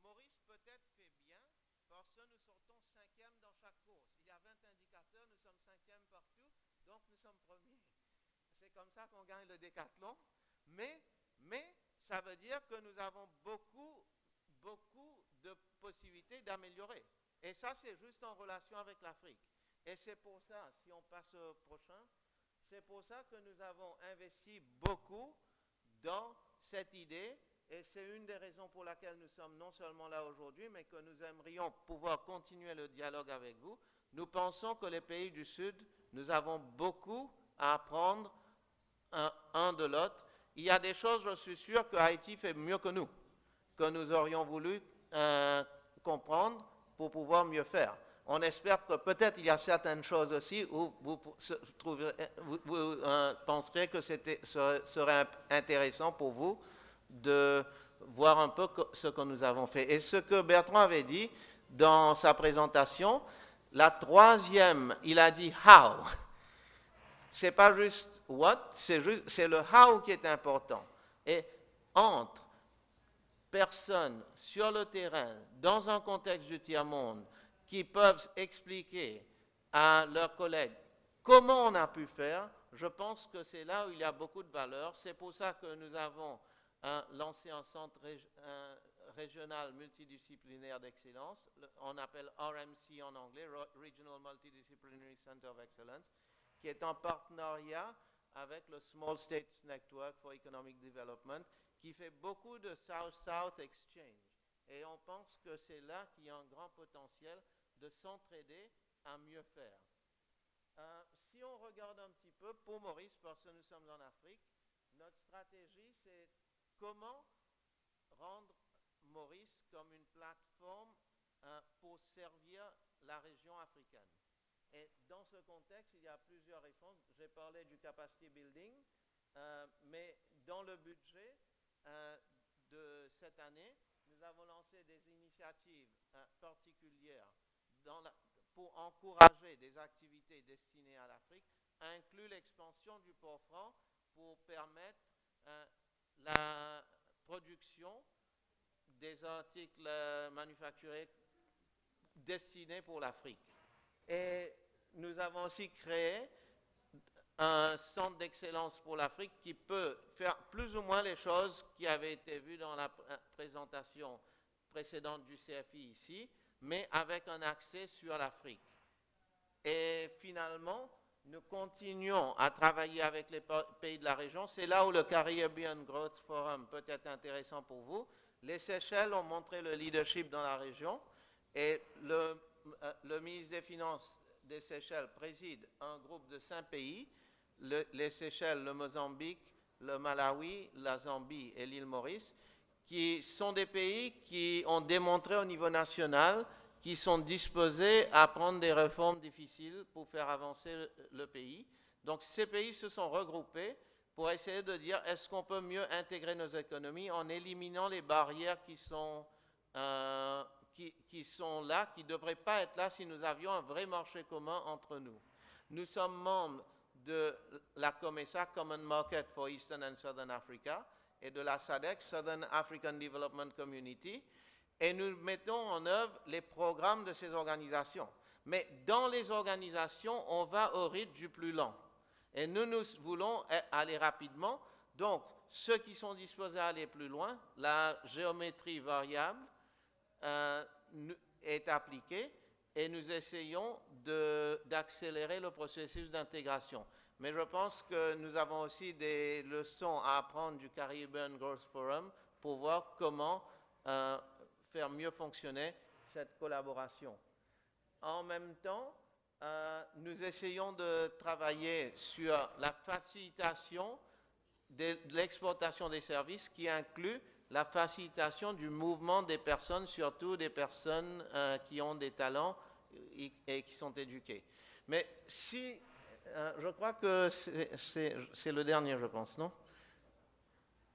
Maurice peut-être fait bien parce que nous sortons 5e dans chaque course. Il y a 20 indicateurs, nous sommes 5e partout, donc nous sommes premiers. C'est comme ça qu'on gagne le décathlon. Mais ça veut dire que nous avons beaucoup de possibilités d'améliorer. Et ça, c'est juste en relation avec l'Afrique. Et c'est pour ça, si on passe au prochain, c'est pour ça que nous avons investi beaucoup dans cette idée Et c'est une des raisons pour laquelle nous sommes non seulement là aujourd'hui, mais que nous aimerions pouvoir continuer le dialogue avec vous. Nous pensons que les pays du Sud, nous avons beaucoup à apprendre un de l'autre. Il y a des choses, je suis sûr, que Haïti fait mieux que nous aurions voulu comprendre pour pouvoir mieux faire. On espère que peut-être il y a certaines choses aussi où vous penserez que serait intéressant pour vous de voir un peu ce que nous avons fait. Et ce que Bertrand avait dit dans sa présentation, la troisième, il a dit « how ». C'est pas juste « what », c'est le « how » qui est important. Et entre personnes sur le terrain, dans un contexte du tiers-monde, qui peuvent expliquer à leurs collègues comment on a pu faire, je pense que c'est là où il y a beaucoup de valeur. C'est pour ça que nous avons lancé un centre régional multidisciplinaire d'excellence, on appelle RMC en anglais, Regional Multidisciplinary Center of Excellence, qui est en partenariat avec le Small States Network for Economic Development, qui fait beaucoup de South-South Exchange. Et on pense que c'est là qu'il y a un grand potentiel de s'entraider à mieux faire. Si on regarde un petit peu, pour Maurice, parce que nous sommes en Afrique, notre stratégie, c'est comment rendre Maurice comme une plateforme pour servir la région africaine. Et dans ce contexte, il y a plusieurs réformes. J'ai parlé du capacity building, mais dans le budget de cette année, nous avons lancé des initiatives particulières pour encourager des activités destinées à l'Afrique, inclut l'expansion du port franc pour permettre la production des articles manufacturés destinés pour l'Afrique. Et nous avons aussi créé un centre d'excellence pour l'Afrique qui peut faire plus ou moins les choses qui avaient été vues dans la présentation précédente du CFI ici, mais avec un accès sur l'Afrique. Et finalement, nous continuons à travailler avec les pays de la région. C'est là où le Caribbean Growth Forum peut être intéressant pour vous. Les Seychelles ont montré le leadership dans la région et le ministre des Finances des Seychelles préside un groupe de 5 pays, les Seychelles, le Mozambique, le Malawi, la Zambie et l'île Maurice, qui sont des pays qui ont démontré au niveau national qui sont disposés à prendre des réformes difficiles pour faire avancer le pays. Donc ces pays se sont regroupés pour essayer de dire est-ce qu'on peut mieux intégrer nos économies en éliminant les barrières qui sont là, qui ne devraient pas être là si nous avions un vrai marché commun entre nous. Nous sommes membres de la COMESA, Common Market for Eastern and Southern Africa, et de la SADC, Southern African Development Community, et nous mettons en œuvre les programmes de ces organisations. Mais dans les organisations, on va au rythme du plus lent. Et nous voulons aller rapidement. Donc, ceux qui sont disposés à aller plus loin, la géométrie variable est appliquée et nous essayons d'accélérer le processus d'intégration. Mais je pense que nous avons aussi des leçons à apprendre du Caribbean Growth Forum pour voir comment faire mieux fonctionner cette collaboration. En même temps, nous essayons de travailler sur la facilitation de l'exportation des services qui inclut la facilitation du mouvement des personnes, surtout des personnes qui ont des talents et qui sont éduquées. Mais si, je crois que c'est le dernier, je pense, non?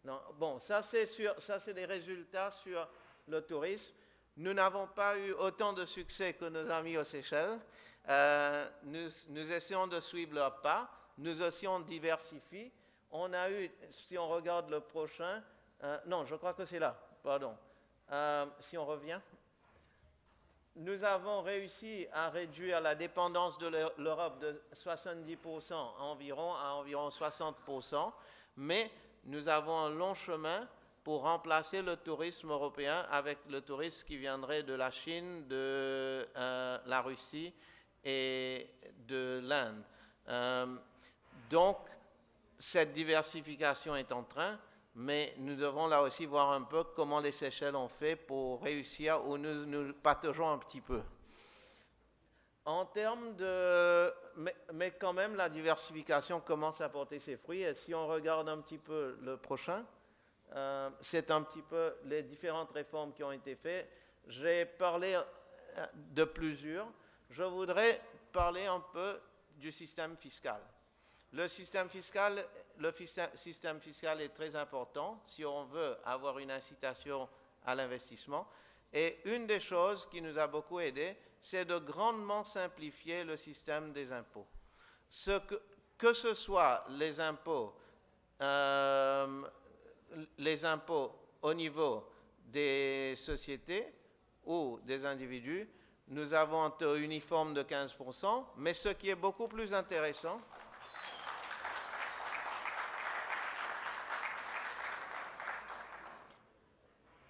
Non. Bon, ça c'est des résultats sur le tourisme. Nous n'avons pas eu autant de succès que nos amis aux Seychelles. Nous essayons de suivre leurs pas. Nous aussi, on diversifie. On a eu, si on regarde le prochain, non, je crois que c'est là, pardon. Si on revient, nous avons réussi à réduire la dépendance de l'Europe de 70% environ à environ 60%, mais nous avons un long chemin pour remplacer le tourisme européen avec le tourisme qui viendrait de la Chine, de la Russie et de l'Inde. Donc, cette diversification est en train. mais nous devons là aussi voir un peu comment les Seychelles ont fait pour réussir, où nous pataugeons un petit peu. En termes de... Mais quand même, la diversification commence à porter ses fruits. Et si on regarde un petit peu le prochain, c'est un petit peu les différentes réformes qui ont été faites. J'ai parlé de plusieurs. Je voudrais parler un peu du système fiscal. Le système fiscal est très important si on veut avoir une incitation à l'investissement. Et une des choses qui nous a beaucoup aidé, c'est de grandement simplifier le système des impôts. Que ce soit les impôts au niveau des sociétés ou des individus, nous avons un taux uniforme de 15%, mais ce qui est beaucoup plus intéressant,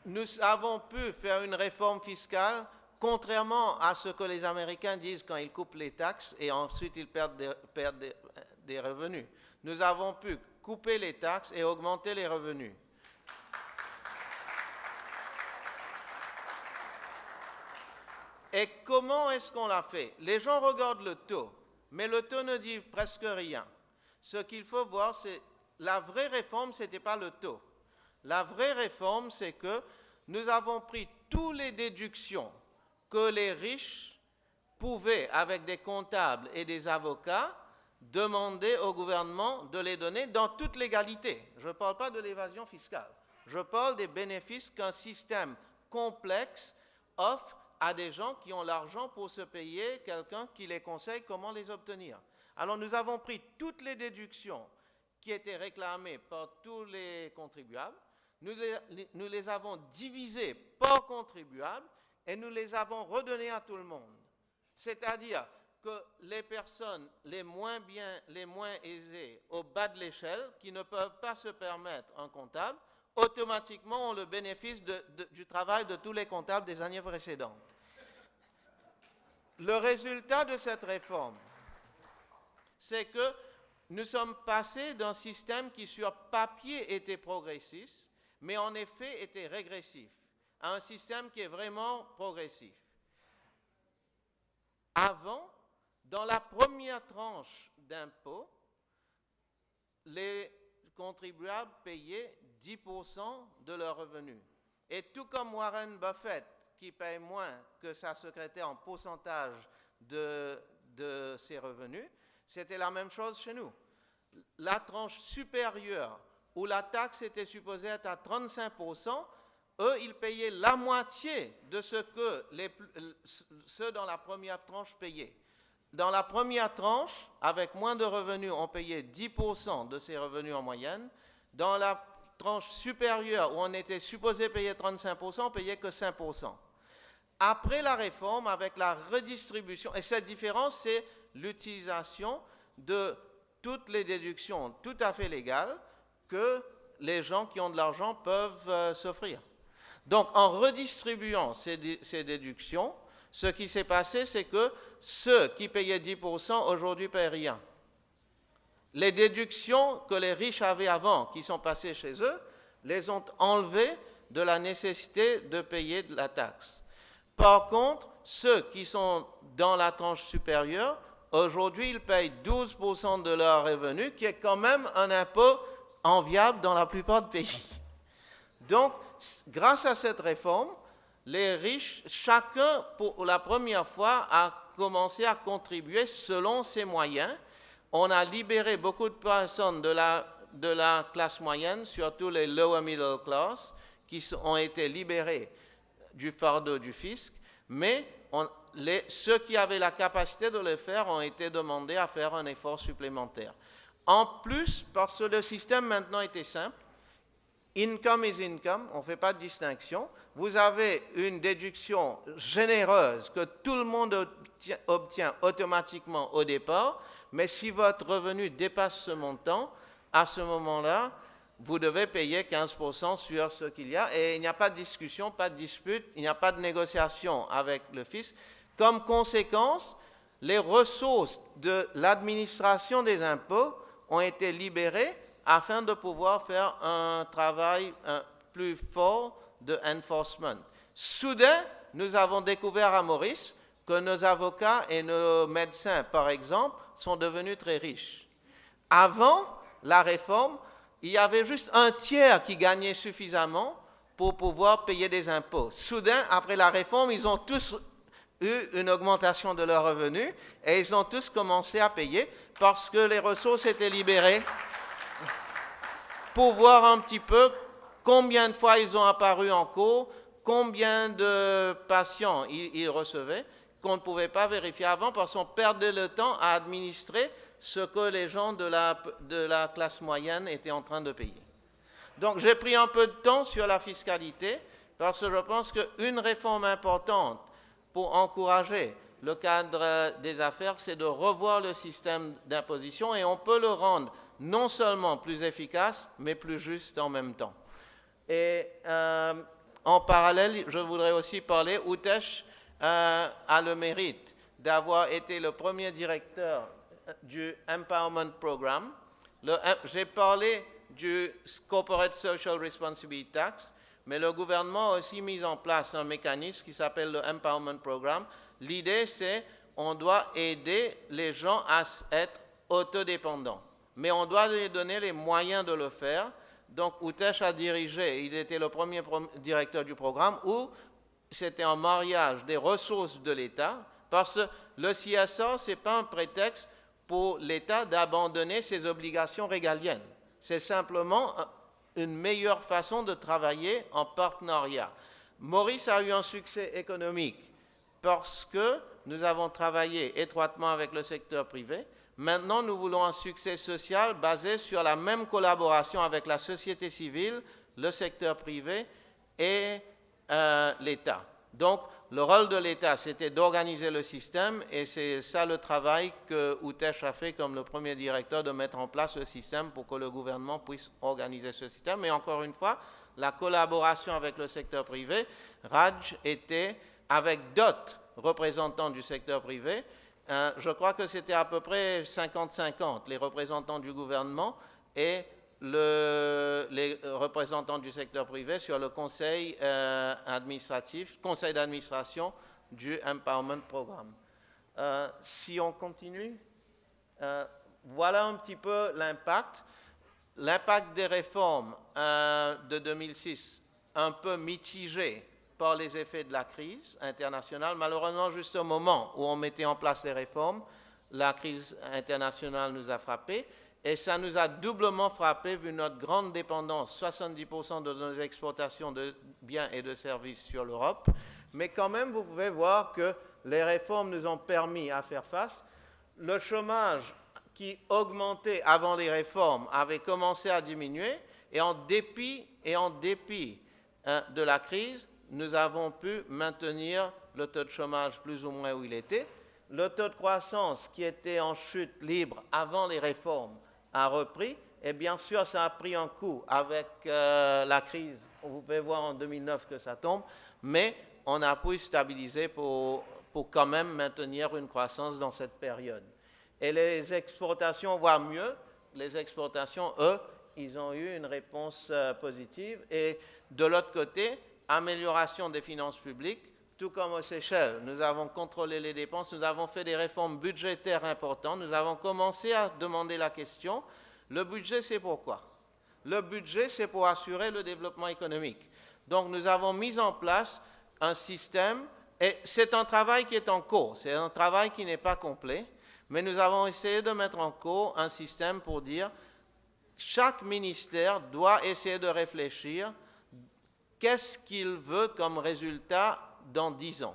nous avons pu faire une réforme fiscale, contrairement à ce que les Américains disent quand ils coupent les taxes et ensuite ils perdent des revenus. Nous avons pu couper les taxes et augmenter les revenus. Et comment est-ce qu'on l'a fait? Les gens regardent le taux, mais le taux ne dit presque rien. Ce qu'il faut voir, c'est la vraie réforme, ce n'était pas le taux. La vraie réforme, c'est que nous avons pris toutes les déductions que les riches pouvaient, avec des comptables et des avocats, demander au gouvernement de les donner dans toute légalité. Je ne parle pas de l'évasion fiscale. Je parle des bénéfices qu'un système complexe offre à des gens qui ont l'argent pour se payer quelqu'un qui les conseille comment les obtenir. Alors nous avons pris toutes les déductions qui étaient réclamées par tous les contribuables, nous les avons divisées par contribuable et nous les avons redonnées à tout le monde. C'est-à-dire que les personnes les moins aisées au bas de l'échelle, qui ne peuvent pas se permettre un comptable, automatiquement ont le bénéfice du travail de tous les comptables des années précédentes. Le résultat de cette réforme, c'est que nous sommes passés d'un système qui sur papier était progressiste, mais en effet était régressif, à un système qui est vraiment progressif. Avant, dans la première tranche d'impôt, les contribuables payaient 10% de leurs revenus. Et tout comme Warren Buffett, qui paye moins que sa secrétaire en pourcentage de ses revenus, c'était la même chose chez nous. La tranche supérieure, où la taxe était supposée être à 35%, eux, ils payaient la moitié de ce que ceux dans la première tranche payaient. Dans la première tranche, avec moins de revenus, on payait 10% de ses revenus en moyenne. Dans la tranche supérieure, où on était supposé payer 35%, on payait que 5%. Après la réforme, avec la redistribution, et cette différence, c'est l'utilisation de toutes les déductions tout à fait légales que les gens qui ont de l'argent peuvent s'offrir. Donc, en redistribuant ces déductions, ce qui s'est passé, c'est que ceux qui payaient 10% aujourd'hui ne paient rien. Les déductions que les riches avaient avant, qui sont passées chez eux, les ont enlevées de la nécessité de payer de la taxe. Par contre, ceux qui sont dans la tranche supérieure, aujourd'hui, ils payent 12% de leurs revenus, qui est quand même un impôt enviable dans la plupart des pays. Donc, grâce à cette réforme, les riches, chacun pour la première fois a commencé à contribuer selon ses moyens. On a libéré beaucoup de personnes de la classe moyenne, surtout les lower middle class, qui ont été libérés du fardeau du fisc, mais ceux qui avaient la capacité de le faire ont été demandés à faire un effort supplémentaire. En plus, parce que le système maintenant était simple, income is income, on ne fait pas de distinction. Vous avez une déduction généreuse que tout le monde obtient automatiquement au départ, mais si votre revenu dépasse ce montant, à ce moment-là, vous devez payer 15% sur ce qu'il y a, et il n'y a pas de discussion, pas de dispute, il n'y a pas de négociation avec le fisc. Comme conséquence, les ressources de l'administration des impôts ont été libérées afin de pouvoir faire un travail plus fort de enforcement. Soudain, nous avons découvert à Maurice que nos avocats et nos médecins, par exemple, sont devenus très riches. Avant la réforme, il y avait juste un tiers qui gagnait suffisamment pour pouvoir payer des impôts. Soudain, après la réforme, ils ont tous eu une augmentation de leurs revenus et ils ont tous commencé à payer parce que les ressources étaient libérées pour voir un petit peu combien de fois ils ont apparu en cours, combien de patients ils recevaient, qu'on ne pouvait pas vérifier avant parce qu'on perdait le temps à administrer ce que les gens de la classe moyenne étaient en train de payer. Donc j'ai pris un peu de temps sur la fiscalité parce que je pense qu'une réforme importante pour encourager le cadre des affaires, c'est de revoir le système d'imposition et on peut le rendre non seulement plus efficace, mais plus juste en même temps. Et en parallèle, je voudrais aussi parler, Utesh a le mérite d'avoir été le premier directeur du Empowerment Programme. J'ai parlé du Corporate Social Responsibility Tax, mais le gouvernement a aussi mis en place un mécanisme qui s'appelle le Empowerment Programme. L'idée, c'est qu'on doit aider les gens à être autodépendants, mais on doit lui donner les moyens de le faire. Donc, Utesh a dirigé, il était le premier directeur du programme, où c'était un mariage des ressources de l'État, parce que le CSR, ce n'est pas un prétexte pour l'État d'abandonner ses obligations régaliennes. C'est simplement une meilleure façon de travailler en partenariat. Maurice a eu un succès économique parce que nous avons travaillé étroitement avec le secteur privé. Maintenant, nous voulons un succès social basé sur la même collaboration avec la société civile, le secteur privé et l'État. Donc, le rôle de l'État, c'était d'organiser le système et c'est ça le travail que Utesh a fait comme le premier directeur, de mettre en place le système pour que le gouvernement puisse organiser ce système. Mais encore une fois, la collaboration avec le secteur privé, Raj était avec d'autres représentants du secteur privé. Je crois que c'était à peu près 50-50, les représentants du gouvernement et les représentants du secteur privé sur le conseil d'administration du Empowerment Programme. Si on continue, voilà un petit peu l'impact. L'impact des réformes de 2006, un peu mitigé par les effets de la crise internationale. Malheureusement, juste au moment où on mettait en place les réformes, la crise internationale nous a frappés. Et ça nous a doublement frappé vu notre grande dépendance, 70% de nos exportations de biens et de services sur l'Europe. Mais quand même, vous pouvez voir que les réformes nous ont permis à faire face. Le chômage qui augmentait avant les réformes avait commencé à diminuer et en dépit de la crise, nous avons pu maintenir le taux de chômage plus ou moins où il était. Le taux de croissance qui était en chute libre avant les réformes a repris, et bien sûr, ça a pris un coup avec la crise. Vous pouvez voir en 2009 que ça tombe, mais on a pu stabiliser pour quand même maintenir une croissance dans cette période. Et les exportations, voire mieux, les exportations, eux, ils ont eu une réponse positive. Et de l'autre côté, amélioration des finances publiques, tout comme aux Seychelles, nous avons contrôlé les dépenses, nous avons fait des réformes budgétaires importantes, nous avons commencé à demander la question, le budget c'est pourquoi? Le budget c'est pour assurer le développement économique. Donc nous avons mis en place un système, et c'est un travail qui est en cours, c'est un travail qui n'est pas complet, mais nous avons essayé de mettre en cours un système pour dire chaque ministère doit essayer de réfléchir qu'est-ce qu'il veut comme résultat dans 10 ans.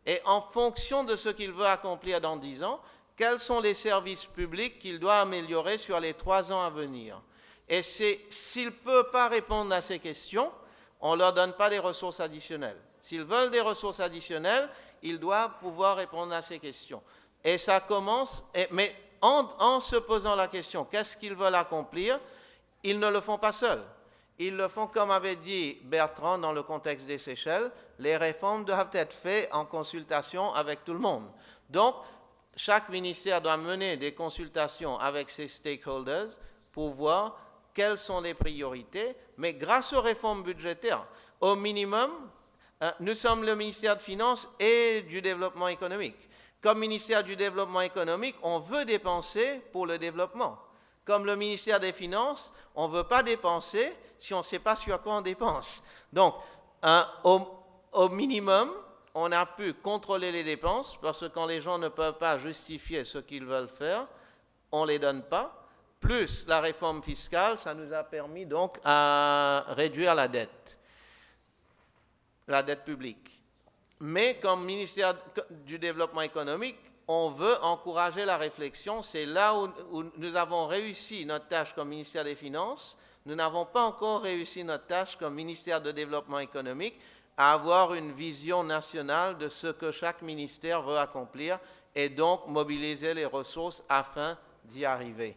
Et en fonction de ce qu'il veut accomplir dans 10 ans, quels sont les services publics qu'il doit améliorer sur les 3 ans à venir. Et s'il ne peut pas répondre à ces questions, on ne leur donne pas des ressources additionnelles. S'ils veulent des ressources additionnelles, ils doivent pouvoir répondre à ces questions. Et ça commence, mais en se posant la question, qu'est-ce qu'ils veulent accomplir, ils ne le font pas seuls. Ils le font, comme avait dit Bertrand dans le contexte des Seychelles, les réformes doivent être faites en consultation avec tout le monde. Donc, chaque ministère doit mener des consultations avec ses stakeholders pour voir quelles sont les priorités, mais grâce aux réformes budgétaires, au minimum, nous sommes le ministère des Finances et du Développement économique. Comme ministère du Développement économique, on veut dépenser pour le développement. Comme le ministère des Finances, on ne veut pas dépenser si on ne sait pas sur quoi on dépense. Donc, au minimum, on a pu contrôler les dépenses, parce que quand les gens ne peuvent pas justifier ce qu'ils veulent faire, on ne les donne pas. Plus la réforme fiscale, ça nous a permis donc à réduire la dette publique. Mais comme ministère du Développement économique, on veut encourager la réflexion. C'est là où nous avons réussi notre tâche comme ministère des Finances. Nous n'avons pas encore réussi notre tâche comme ministère de Développement économique à avoir une vision nationale de ce que chaque ministère veut accomplir et donc mobiliser les ressources afin d'y arriver.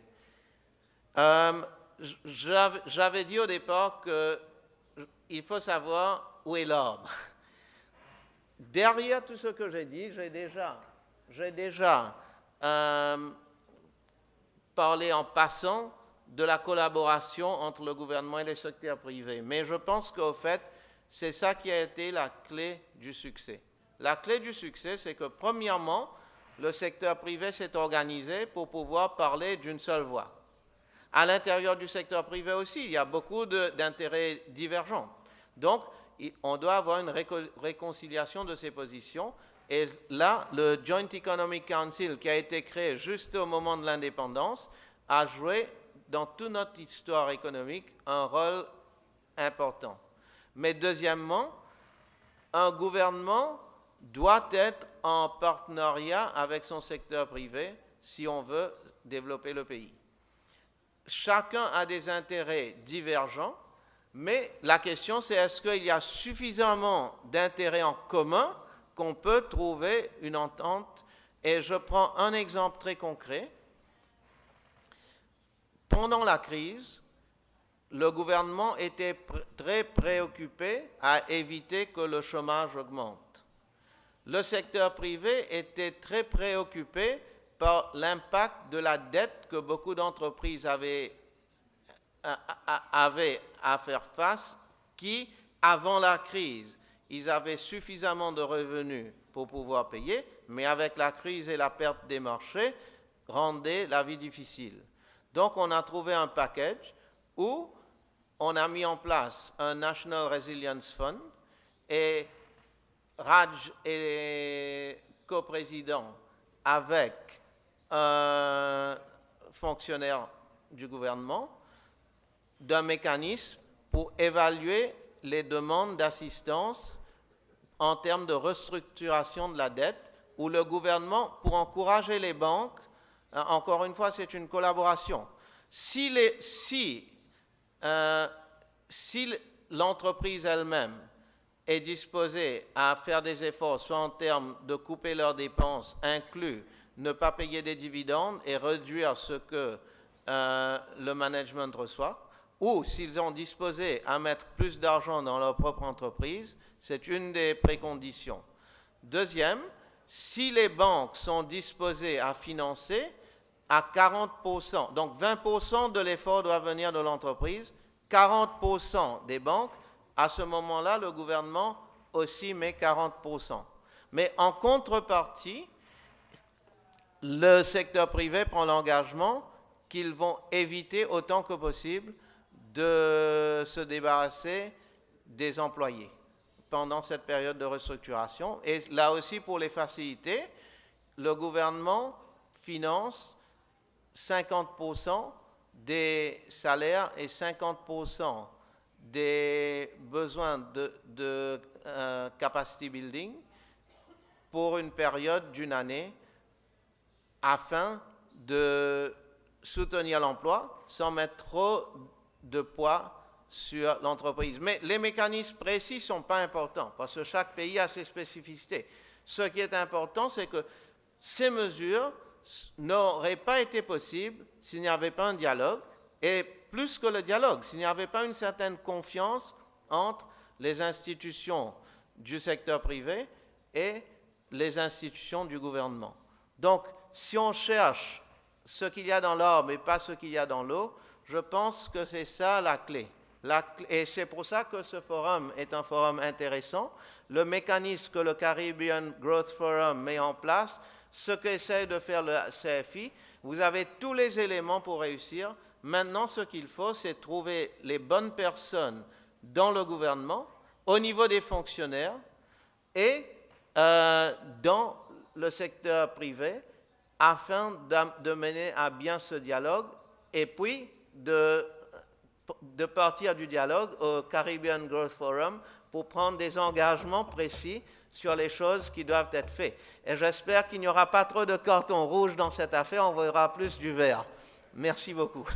J'avais dit au départ qu'il faut savoir où est l'ordre. Derrière tout ce que j'ai dit, j'ai déjà parlé en passant de la collaboration entre le gouvernement et le secteur privé. Mais je pense qu'au fait, c'est ça qui a été la clé du succès. La clé du succès, c'est que premièrement, le secteur privé s'est organisé pour pouvoir parler d'une seule voix. À l'intérieur du secteur privé aussi, il y a beaucoup d'intérêts divergents. Donc, on doit avoir une réconciliation de ces positions. Et là, le Joint Economic Council, qui a été créé juste au moment de l'indépendance, a joué dans toute notre histoire économique un rôle important. Mais deuxièmement, un gouvernement doit être en partenariat avec son secteur privé si on veut développer le pays. Chacun a des intérêts divergents, mais la question c'est est-ce qu'il y a suffisamment d'intérêts en commun qu'on peut trouver une entente. Et je prends un exemple très concret. Pendant la crise, le gouvernement était très préoccupé à éviter que le chômage augmente. Le secteur privé était très préoccupé par l'impact de la dette que beaucoup d'entreprises avaient à faire face, qui, avant la crise, ils avaient suffisamment de revenus pour pouvoir payer, mais avec la crise et la perte des marchés, rendait la vie difficile. Donc, on a trouvé un package où on a mis en place un National Resilience Fund et Raj est coprésident avec un fonctionnaire du gouvernement d'un mécanisme pour évaluer les demandes d'assistance en termes de restructuration de la dette, où le gouvernement, pour encourager les banques, encore une fois, c'est une collaboration. Si l'entreprise elle-même est disposée à faire des efforts, soit en termes de couper leurs dépenses, inclus ne pas payer des dividendes et réduire ce que le management reçoit, ou s'ils sont disposés à mettre plus d'argent dans leur propre entreprise, c'est une des préconditions. Deuxième, si les banques sont disposées à financer à 40%, donc 20% de l'effort doit venir de l'entreprise, 40% des banques, à ce moment-là, le gouvernement aussi met 40%. Mais en contrepartie, le secteur privé prend l'engagement qu'ils vont éviter autant que possible de se débarrasser des employés pendant cette période de restructuration. Et là aussi, pour les faciliter, le gouvernement finance 50% des salaires et 50% des besoins de capacity building pour une période d'une année afin de soutenir l'emploi sans mettre trop de poids sur l'entreprise. Mais les mécanismes précis ne sont pas importants parce que chaque pays a ses spécificités. Ce qui est important, c'est que ces mesures n'auraient pas été possibles s'il n'y avait pas un dialogue, et plus que le dialogue, s'il n'y avait pas une certaine confiance entre les institutions du secteur privé et les institutions du gouvernement. Donc, si on cherche ce qu'il y a dans l'or, mais pas ce qu'il y a dans l'eau, Je pense que c'est ça la clé. Et c'est pour ça que ce forum est un forum intéressant. Le mécanisme que le Caribbean Growth Forum met en place, ce qu'essaie de faire le CFI, vous avez tous les éléments pour réussir. Maintenant, ce qu'il faut, c'est trouver les bonnes personnes dans le gouvernement, au niveau des fonctionnaires et dans le secteur privé, afin de mener à bien ce dialogue et puis de partir du dialogue au Caribbean Growth Forum pour prendre des engagements précis sur les choses qui doivent être faites. Et j'espère qu'il n'y aura pas trop de cartons rouges dans cette affaire, on verra plus du vert. Merci beaucoup.